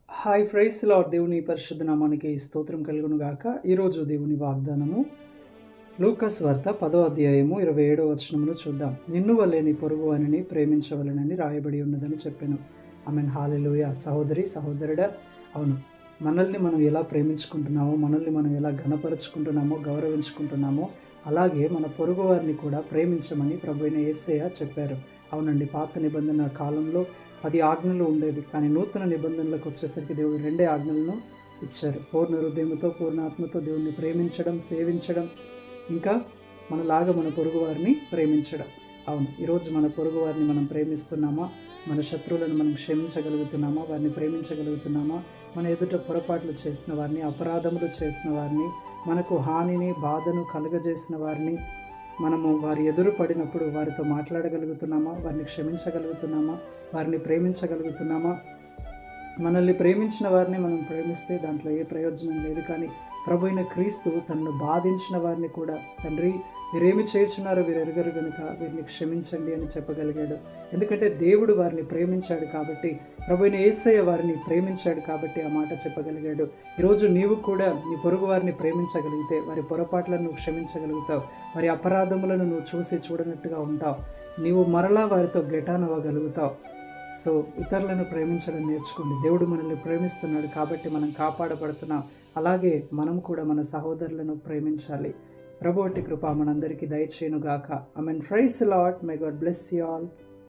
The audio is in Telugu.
Hi fries lord. దేవుని పరిశుద్ధ నామానికి స్తోత్రం కలుగును గాక. ఈరోజు దేవుని వాగ్దానము లూకాసు వార్త 10వ అధ్యాయము 27వ వచనమును చూద్దాం. నిన్ను వలె నీ పొరుగు వానిని ప్రేమించవలెనని రాయబడి ఉన్నదని చెప్పాను. ఆమెన్. హల్లెలూయా. సహోదరి సహోదరుడా, అవును, మనల్ని మనం ఎలా ప్రేమించుకుంటున్నామో, మనల్ని మనం ఎలా ఘనపరుచుకుంటున్నామో, గౌరవించుకుంటున్నామో, అలాగే మన పొరుగు వారిని కూడా ప్రేమించమని ప్రభువైన యేసయ్య చెప్పారు. అవునండి, పాత నిబంధన కాలంలో 10 ఆజ్ఞలు ఉండేది. కానీ నూతన నిబంధనలకు వచ్చేసరికి దేవుడు 2 ఆజ్ఞలను ఇచ్చారు. పూర్ణ హృదయంతో, పూర్ణ ఆత్మతో దేవుణ్ణి ప్రేమించడం, సేవించడం, ఇంకా మనలాగా మన పొరుగు వారిని ప్రేమించడం. అవును, ఈరోజు మన పొరుగు వారిని మనం ప్రేమిస్తున్నామా? మన శత్రువులను మనం క్షమించగలుగుతున్నామా? వారిని ప్రేమించగలుగుతున్నామా? మన ఎదుట పొరపాట్లు చేసిన వారిని, అపరాధములు చేసిన వారిని, మనకు హానిని, బాధను కలుగజేసిన వారిని మనము వారి ఎదురు పడినప్పుడు వారితో మాట్లాడగలుగుతున్నామా? వారిని క్షమించగలుగుతున్నామా? వారిని ప్రేమించగలుగుతున్నామా? మనల్ని ప్రేమించిన వారిని మనం ప్రేమిస్తే దాంట్లో ఏ ప్రయోజనం లేదు. కానీ ప్రభు అయిన క్రీస్తు తనను బాధించిన వారిని కూడా, తండ్రి వీరేమి చేస్తున్నారో వీరు ఎరుగరు గనుక వీరిని క్షమించండి అని చెప్పగలిగాడు. ఎందుకంటే దేవుడు వారిని ప్రేమించాడు కాబట్టి, ప్రభు అయిన యేసయ్య వారిని ప్రేమించాడు కాబట్టి ఆ మాట చెప్పగలిగాడు. ఈరోజు నీవు కూడా నీ పొరుగు వారిని ప్రేమించగలిగితే వారి పొరపాట్లను నువ్వు క్షమించగలుగుతావు. వారి అపరాధములను నువ్వు చూసి చూడనట్టుగా ఉంటావు. నీవు మరలా వారితో గెటానవ్వగలుగుతావు. సో ఇతరులను ప్రేమించడం నేర్చుకోండి. దేవుడు మనల్ని ప్రేమిస్తున్నాడు కాబట్టి మనం కాపాడబడుతున్నాం. అలాగే మనం కూడా మన సహోదరులను ప్రేమించాలి. ప్రభు అట్టి కృప మనందరికీ దయచేయును గాక. Amen. Praise the Lord. May God bless you all.